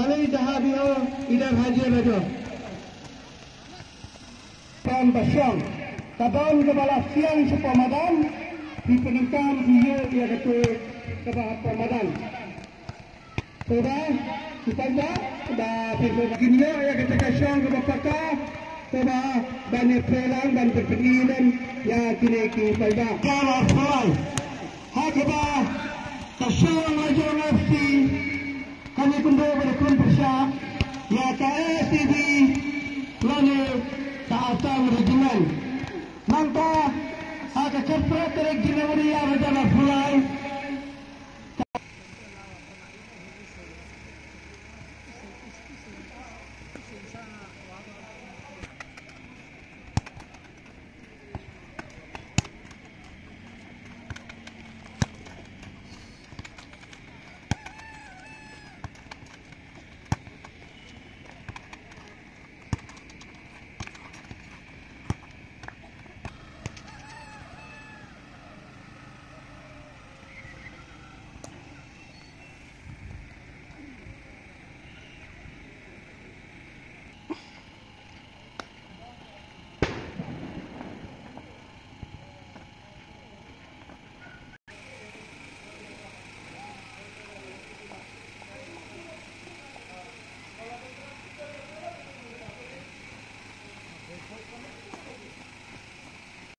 Ali dahabio idang haji rajo. Pan basyang. Tabang kepala siang sepamadan di peningkan iyo ia kata kepala pamadan. Sudah kita dah perginya ia kata kasyang kepala sudah banyak pelang dan berpinginan yang kini kita kalau soal hakba kasyang aja nafsi kami kundo berkun bersah ya KSTV lalu taatang regional manta aga kapra terek dinawriya rajana fulai